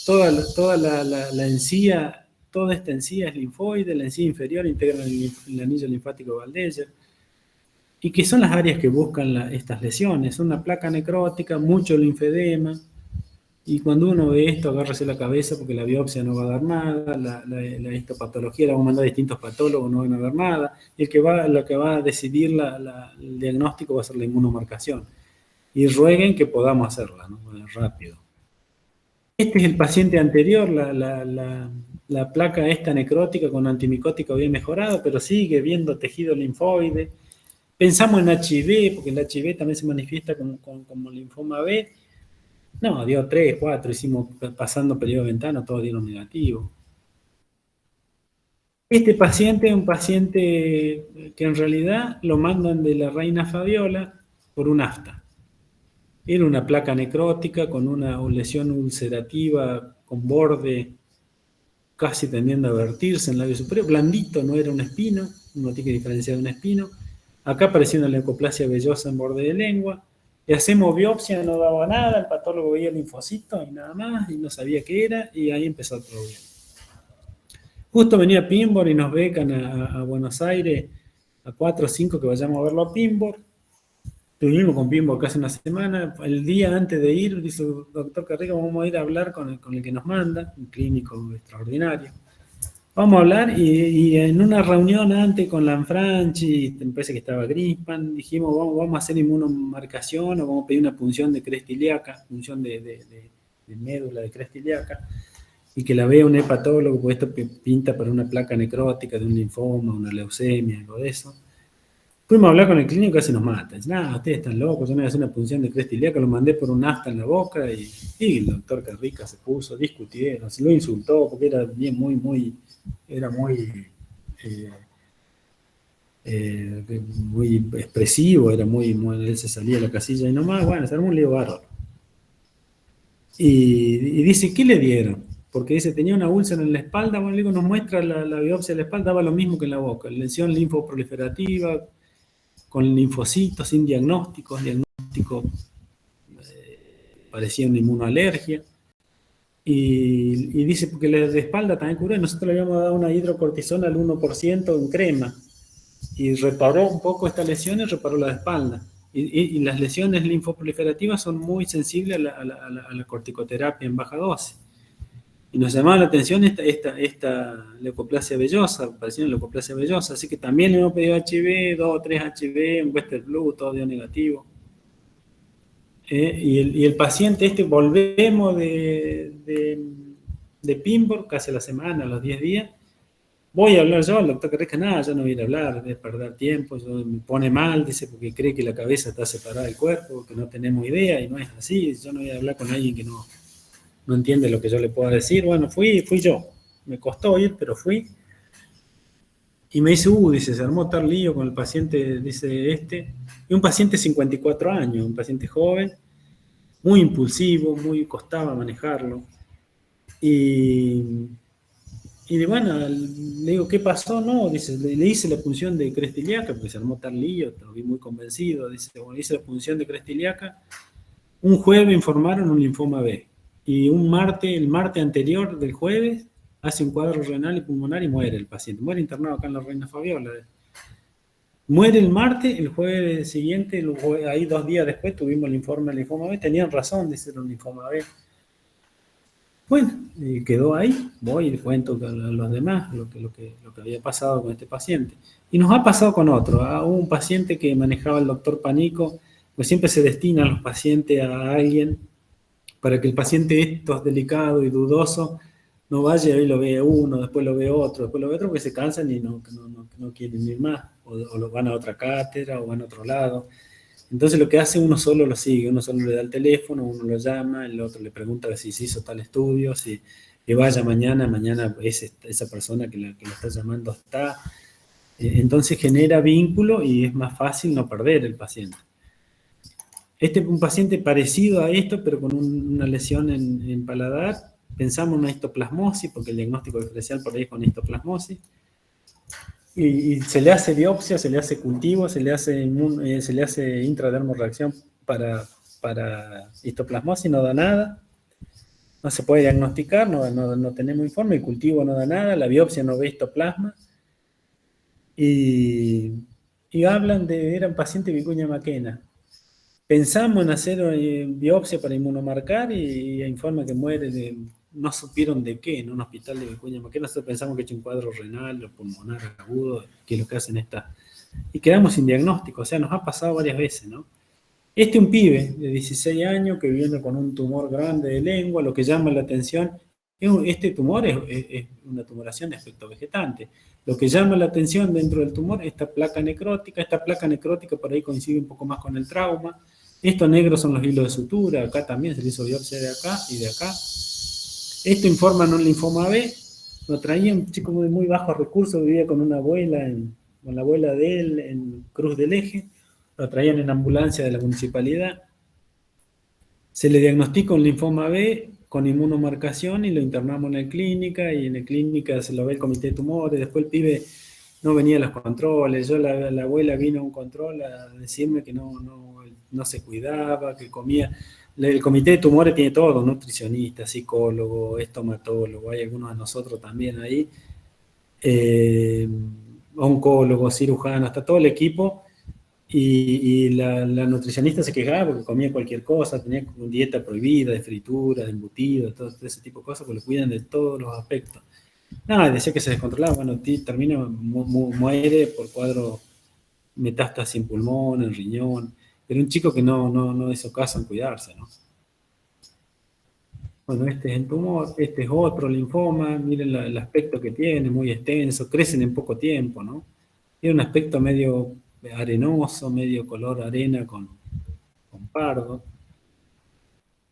toda la encía, toda esta encía es linfoide, la encía inferior integra el anillo linfático de Waldeyer. Y que son las áreas que buscan estas lesiones. Una placa necrótica, mucho linfedema. Y cuando uno ve esto, agárrese la cabeza porque la biopsia no va a dar nada, la histopatología la vamos a mandar a distintos patólogos, no van a dar nada. Y lo que va a decidir el diagnóstico va a ser la inmunomarcación. Y rueguen que podamos hacerla, ¿no? Rápido. Este es el paciente anterior, la placa esta necrótica con antimicótico había mejorado, pero sigue viendo tejido linfoide. Pensamos en HIV, porque el HIV también se manifiesta como linfoma B. No, dio 3, 4, hicimos pasando periodo de ventana, todos dieron negativo. Este paciente es un paciente que en realidad lo mandan de la Reina Fabiola por un afta. Era una placa necrótica con una lesión ulcerativa con borde casi tendiendo a vertirse en el labio superior, blandito, no era un espino, uno tiene que diferenciar de un espino. Acá apareció una leucoplasia vellosa en borde de lengua. Le hacemos biopsia, no daba nada, el patólogo veía el linfocito y nada más, y no sabía qué era, y ahí empezó el problema. Justo venía Pinborg y nos becan a Buenos Aires, a 4 o 5 que vayamos a verlo a Pinborg. Estuvimos con Pinborg casi una semana. El día antes de ir, dice el doctor Carrico, vamos a ir a hablar con el que nos manda, un clínico extraordinario. Vamos a hablar y en una reunión antes con Lanfranchi, me parece que estaba Greenspan, dijimos vamos a hacer inmunomarcación o vamos a pedir una punción de cresta ilíaca, punción de médula de cresta ilíaca, y que la vea un hepatólogo, porque esto pinta para una placa necrótica de un linfoma, una leucemia, algo de eso. Fuimos a hablar con el clínico y casi nos mata. Dice, ustedes están locos, yo me voy a hacer una punción de cresta ilíaca, lo mandé por un afta en la boca y el doctor Carrica se puso, discutieron, se lo insultó porque era bien muy expresivo, era él se salía de la casilla y nomás, bueno, se armó un lío bárbaro. Y dice, ¿qué le dieron? Porque dice, tenía una úlcera en la espalda, bueno, le digo, nos muestra la biopsia de la espalda, daba lo mismo que en la boca, lesión linfoproliferativa, con linfocitos, sin diagnóstico parecía una inmunoalergia. Y dice, porque la de espalda también curó, nosotros le habíamos dado una hidrocortisona al 1% en crema, y reparó un poco esta lesión y reparó la de espalda. Y las lesiones linfoproliferativas son muy sensibles a la corticoterapia en baja dosis. Y nos llamaba la atención esta leucoplasia vellosa, parecía una leucoplasia vellosa, así que también le hemos pedido HIV, 2 o 3 HIV, un Western Blue, todo dio negativo. Y el paciente volvemos de Pinborg, casi a la semana, a los 10 días. Voy a hablar yo, el doctor Carrica, nada, yo no voy a ir a hablar, de perder tiempo, me pone mal, dice, porque cree que la cabeza está separada del cuerpo, que no tenemos idea, y no es así, yo no voy a hablar con alguien que no entiende lo que yo le pueda decir. Bueno, fui yo, me costó ir, pero fui. Y me dice, dice, se armó tal lío con el paciente, dice y un paciente de 54 años, un paciente joven, muy impulsivo, costaba manejarlo. Y Y bueno, le digo, ¿qué pasó? No, dice, le hice la punción de cresta ilíaca, porque se armó tal lío, lo vi muy convencido. Dice, bueno, hice la punción de cresta ilíaca. Un jueves informaron un linfoma B. Y el martes anterior del jueves, hace un cuadro renal y pulmonar y muere el paciente. Muere internado acá en la Reina Fabiola. Muere el martes, el jueves siguiente, ahí 2 días después tuvimos el informe del linfoma B. Tenían razón de ser un linfoma B. Bueno, quedó ahí, voy y le cuento a los demás lo que había pasado con este paciente. Y nos ha pasado con otro. Hubo un paciente que manejaba el doctor Panico, pues siempre se destinan los pacientes a alguien para que el paciente esto es delicado y dudoso, no vaya y lo ve uno, después lo ve otro, después lo ve otro, porque se cansan y no quieren ir más, o lo van a otra cátedra o van a otro lado. Entonces lo que hace uno solo lo sigue, uno solo le da el teléfono, uno lo llama, el otro le pregunta si se hizo tal estudio, si que vaya mañana esa persona que lo está llamando está. Entonces genera vínculo y es más fácil no perder el paciente. Este es un paciente parecido a esto, pero con una lesión en paladar. Pensamos en una histoplasmosis, porque el diagnóstico diferencial por ahí es con histoplasmosis. Y se le hace biopsia, se le hace cultivo, se le hace intradermorreacción para histoplasmosis, no da nada. No se puede diagnosticar, no tenemos informe, el cultivo no da nada, la biopsia no ve histoplasma. Y hablan era un paciente de Vicuña Maquena. Pensamos en hacer biopsia para inmunomarcar y informa que muere no supieron de qué, en un hospital de Vicuña Maquena. Nosotros pensamos que ha hecho un cuadro renal o pulmonar agudo, que es lo que hacen esta. Y quedamos sin diagnóstico, o sea, nos ha pasado varias veces, ¿no? Un pibe de 16 años que viene con un tumor grande de lengua, lo que llama la atención, este tumor es una tumoración de aspecto vegetante. Lo que llama la atención dentro del tumor, esta placa necrótica por ahí coincide un poco más con el trauma. Estos negros son los hilos de sutura, acá también se le hizo biopsia de acá y de acá. Esto informa en un linfoma B, lo traía un chico de muy bajos recursos, vivía con una abuela, con la abuela de él en Cruz del Eje, lo traían en ambulancia de la municipalidad. Se le diagnostica un linfoma B con inmunomarcación y lo internamos en la clínica, y en la clínica se lo ve el comité de tumores. Después el pibe no venía a los controles. La abuela vino a un control a decirme que no se cuidaba, que comía. El comité de tumores tiene todo, nutricionista, psicólogo, estomatólogo, hay algunos de nosotros también ahí, oncólogo, cirujano, hasta todo el equipo. Y la nutricionista se quejaba porque comía cualquier cosa, tenía dieta prohibida, de fritura, de embutido, todo ese tipo de cosas, porque lo cuidan de todos los aspectos. Nada, decía que se descontrolaba. Bueno, muere por cuadro metástasis en pulmón, en riñón, pero un chico que no hizo caso en cuidarse, ¿no? Bueno, este es el tumor, este es otro linfoma, miren el aspecto que tiene, muy extenso, crecen en poco tiempo, ¿no? Tiene un aspecto medio arenoso, medio color arena con pardo.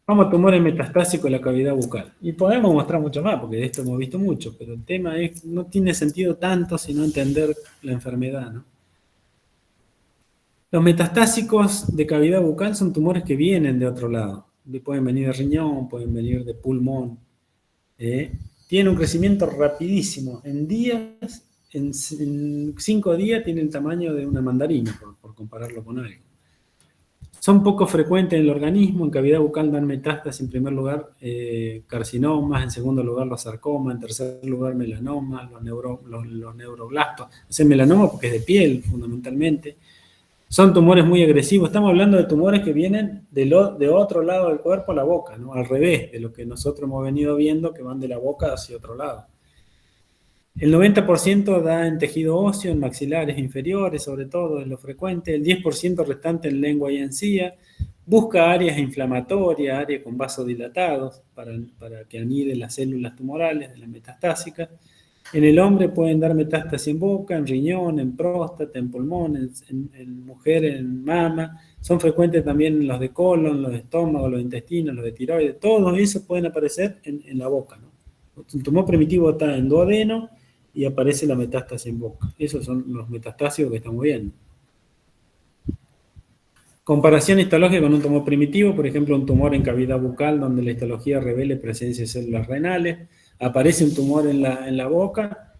Como tumores metastásicos de la cavidad bucal. Y podemos mostrar mucho más, porque de esto hemos visto mucho, pero el tema es, no tiene sentido tanto sino entender la enfermedad, ¿no? Los metastásicos de cavidad bucal son tumores que vienen de otro lado. Pueden venir de riñón, pueden venir de pulmón. Tienen un crecimiento rapidísimo. En 5 días tiene el tamaño de una mandarina, por compararlo con algo. Son poco frecuentes en el organismo. En cavidad bucal dan metástasis, en primer lugar carcinomas, en segundo lugar los sarcomas, en tercer lugar melanomas, los neuroblastos. O sea, melanoma porque es de piel, fundamentalmente. Son tumores muy agresivos. Estamos hablando de tumores que vienen de otro lado del cuerpo a la boca, ¿no? Al revés de lo que nosotros hemos venido viendo, que van de la boca hacia otro lado. El 90% da en tejido óseo, en maxilares inferiores, sobre todo, es lo frecuente. El 10% restante en lengua y encía. Busca áreas inflamatorias, áreas con vasos dilatados, para que aniden las células tumorales de la metastásica. En el hombre pueden dar metástasis en boca, en riñón, en próstata, en pulmón, en mujer, en mama. Son frecuentes también en los de colon, los de estómago, los de intestinos, los de tiroides. Todos esos pueden aparecer en la boca, ¿no? El tumor primitivo está en duodeno y aparece la metástasis en boca. Esos son los metastásicos que estamos viendo. Comparación histológica con un tumor primitivo, por ejemplo, un tumor en cavidad bucal donde la histología revele presencia de células renales. Aparece un tumor en la boca,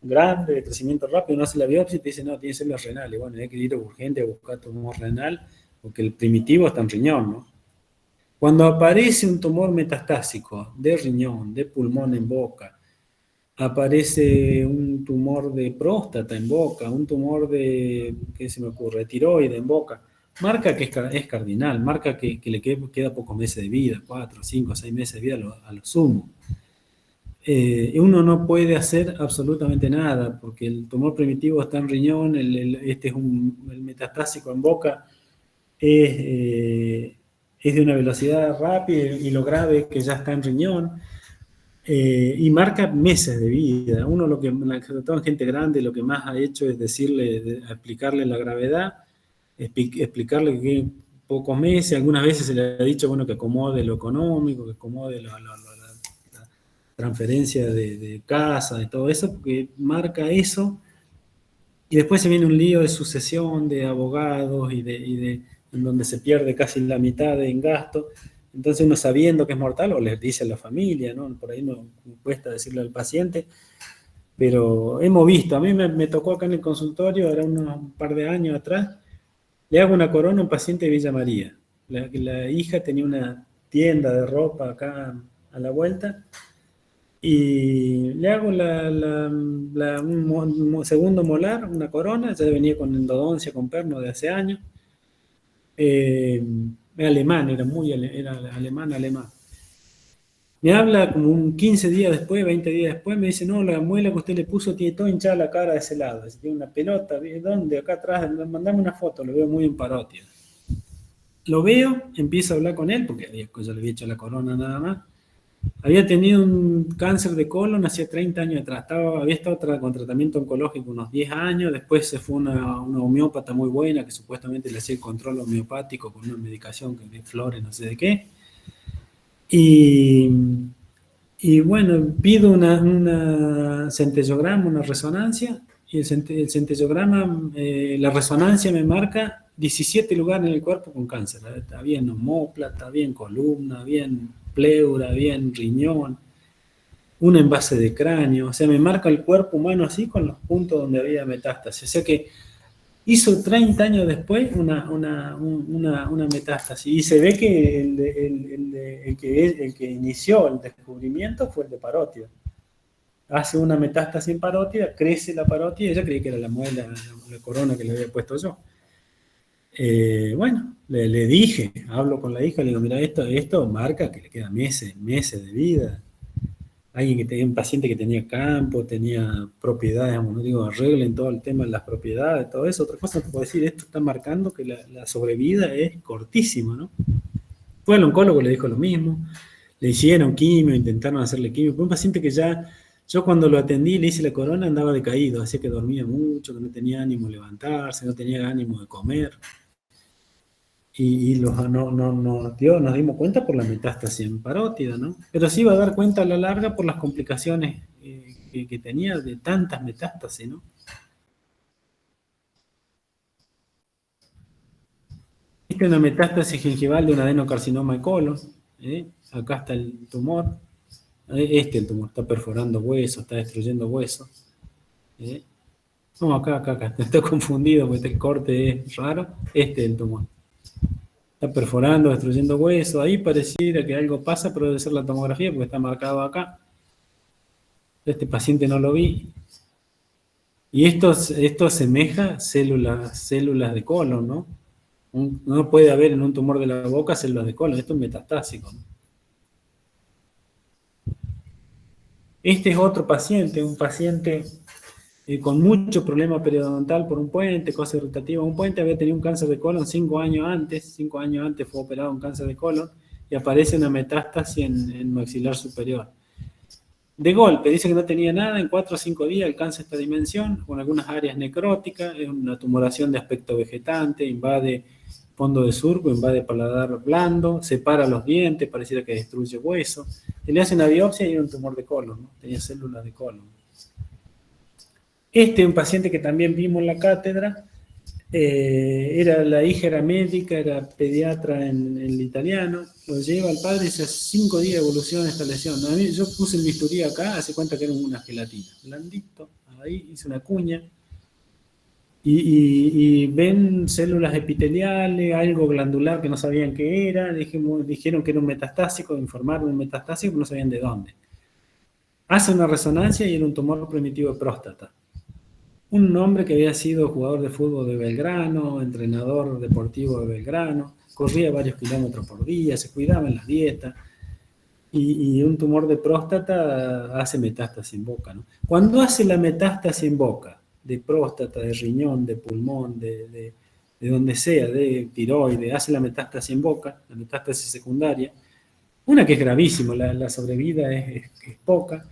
grande, de crecimiento rápido, uno hace la biopsia y te dice, no, tiene células renales. Bueno, hay que ir urgente a buscar tumor renal, porque el primitivo está en riñón, ¿no? Cuando aparece un tumor metastásico de riñón, de pulmón en boca, aparece un tumor de próstata en boca, un tumor de, ¿qué se me ocurre?, tiroide en boca, marca que es cardinal, marca que le queda pocos meses de vida, 4, 5, 6 meses de vida a lo sumo. Uno no puede hacer absolutamente nada, porque el tumor primitivo está en riñón, este es el metastásico en boca, es de una velocidad rápida y lo grave es que ya está en riñón. Y marca meses de vida. Uno, sobre todo en gente grande, lo que más ha hecho es explicarle la gravedad, explicarle que pocos meses, algunas veces se le ha dicho, bueno, que acomode lo económico, que acomode la transferencia de casa, de todo eso, porque marca eso, y después se viene un lío de sucesión de abogados en donde se pierde casi la mitad en gasto. Entonces uno, sabiendo que es mortal, o les dice a la familia, ¿no? Por ahí no cuesta decirle al paciente, pero hemos visto, a mí me tocó acá en el consultorio, era un par de años atrás, le hago una corona a un paciente de Villa María. La hija tenía una tienda de ropa acá a la vuelta, y le hago un segundo molar, una corona, ya venía con endodoncia, con perno de hace años. Era alemán, era alemán. Me habla como 15 días después, 20 días después, me dice, no, la muela que usted le puso tiene todo hinchada la cara de ese lado. Tiene una pelota, ¿dónde? Acá atrás, mandame una foto, lo veo muy en parótida. Lo veo, empiezo a hablar con él, porque yo le había hecho la corona nada más. Había tenido un cáncer de colon hacía 30 años atrás. Había estado con tratamiento oncológico unos 10 años. Después se fue una homeópata muy buena que supuestamente le hacía el control homeopático con una medicación que de flores, no sé de qué. Y bueno, pido una centellograma, una resonancia. Y el centellograma, la resonancia me marca 17 lugares en el cuerpo con cáncer. Está bien omóplata, bien columna, bien pleura, bien riñón, un envase de cráneo. O sea, me marca el cuerpo humano así con los puntos donde había metástasis. O sea que hizo 30 años después una metástasis. Y se ve que el que inició el descubrimiento fue el de parótida. Hace una metástasis en parótida, crece la parótida, ella creía que era la muela, la corona que le había puesto yo. Bueno, le dije, hablo con la hija, le digo, mira, esto marca que le quedan meses de vida. Alguien que tenía un paciente que tenía campo, tenía propiedades, no digo, arreglen todo el tema de las propiedades, todo eso. Otra cosa te puedo decir, esto está marcando que la sobrevida es cortísima, ¿no? Fue al oncólogo, le dijo lo mismo, le hicieron quimio, intentaron hacerle quimio. Fue un paciente que ya, yo cuando lo atendí, le hice la corona, andaba decaído, hacía que dormía mucho, que no tenía ánimo de levantarse, no tenía ánimo de comer. Y nos dimos cuenta por la metástasis en parótida, ¿no? Pero sí iba a dar cuenta a la larga por las complicaciones que tenía de tantas metástasis, ¿no? Esta es una metástasis gingival de un adenocarcinoma de colon. Acá está el tumor. El tumor está perforando huesos, está destruyendo huesos. No, acá. Estoy confundido porque el corte es raro. Este es el tumor. Está perforando, destruyendo huesos. Ahí pareciera que algo pasa, pero debe ser la tomografía porque está marcado acá. Este paciente no lo vi. Y esto asemeja células de colon, ¿no? No puede haber en un tumor de la boca células de colon. Esto es metastásico, ¿no? Este es otro paciente, un paciente con mucho problema periodontal por un puente, cosa irritativa. Un puente había tenido un cáncer de colon 5 años antes. 5 años antes fue operado un cáncer de colon y aparece una metástasis en maxilar superior. De golpe, dice que no tenía nada, en 4 o 5 días alcanza esta dimensión, con algunas áreas necróticas, es una tumoración de aspecto vegetante, invade fondo de surco, invade paladar blando, separa los dientes, pareciera que destruye hueso. Y le hacen una biopsia y era un tumor de colon, ¿no? Tenía células de colon. Este es un paciente que también vimos en la cátedra, Era la hija, era médica, era pediatra en el italiano, lo lleva al padre y dice, 5 días de evolución esta lesión. A mí, yo puse el bisturí acá, hace cuenta que era una gelatina, blandito, ahí hice una cuña, y ven células epiteliales, algo glandular que no sabían qué era, dijeron que era un metastásico, informaron un metastásico, pero no sabían de dónde. Hace una resonancia y era un tumor primitivo de próstata. Un hombre que había sido jugador de fútbol de Belgrano, entrenador deportivo de Belgrano, corría varios kilómetros por día, se cuidaba en las dietas, y un tumor de próstata hace metástasis en boca, ¿no? Cuando hace la metástasis en boca, de próstata, de riñón, de pulmón, de donde sea, de tiroide, hace la metástasis en boca, la metástasis secundaria, una que es gravísima, la sobrevida es poca,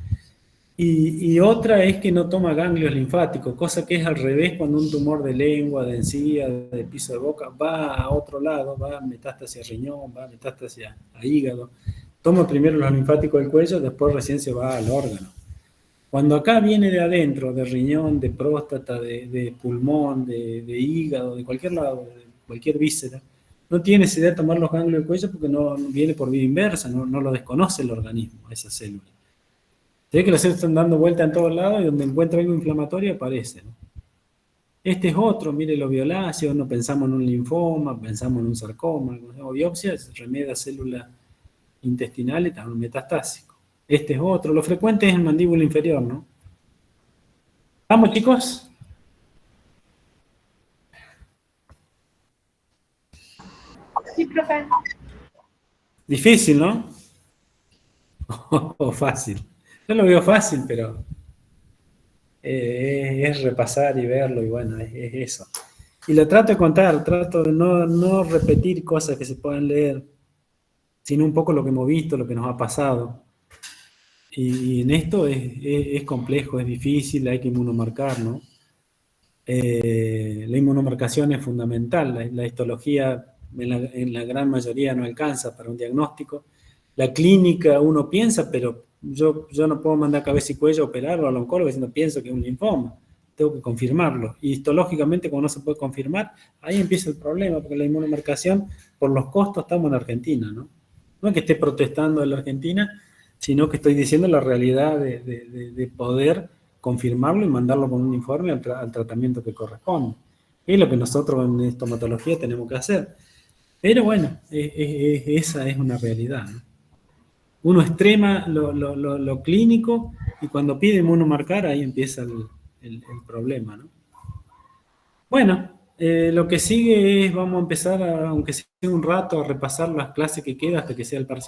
y otra es que no toma ganglios linfáticos, cosa que es al revés cuando un tumor de lengua, de encía, de piso de boca, va a otro lado, va a metástasis a riñón, va a metástasis a hígado. Toma primero los linfáticos del cuello, después recién se va al órgano. Cuando acá viene de adentro, de riñón, de próstata, de pulmón, de hígado, de cualquier lado, de cualquier víscera, no tiene necesidad de tomar los ganglios del cuello porque no viene por vía inversa, no lo desconoce el organismo, esa célula. Se ve que las células están dando vuelta en todos lados y donde encuentra algo inflamatorio aparece, ¿no? Este es otro, mire los violáceos, no pensamos en un linfoma, pensamos en un sarcoma, o biopsia, remedia células intestinales, también metastásico. Este es otro, lo frecuente es en mandíbula inferior, ¿no? ¿Vamos, chicos? Sí, profe. Difícil, ¿no? O fácil. Yo lo veo fácil, pero es repasar y verlo, y bueno, es eso. Y lo trato de contar, trato de no repetir cosas que se puedan leer, sino un poco lo que hemos visto, lo que nos ha pasado. Y en esto es complejo, es difícil, hay que inmunomarcar, ¿no? La inmunomarcación es fundamental, la histología en la gran mayoría no alcanza para un diagnóstico. La clínica uno piensa, pero yo no puedo mandar cabeza y cuello a operarlo al oncólogo diciendo pienso que es un linfoma, tengo que confirmarlo. Y histológicamente, como no se puede confirmar, ahí empieza el problema, porque la inmunomarcación, por los costos, estamos en Argentina, ¿no? No es que esté protestando en la Argentina, sino que estoy diciendo la realidad de poder confirmarlo y mandarlo con un informe al tratamiento que corresponde. Es lo que nosotros en estomatología tenemos que hacer. Pero bueno, esa es una realidad, ¿no? Uno extrema lo clínico y cuando pide inmunomarcar ahí empieza el problema, ¿no? Bueno, lo que sigue es, vamos a empezar, aunque sea un rato, a repasar las clases que quedan hasta que sea el parcial.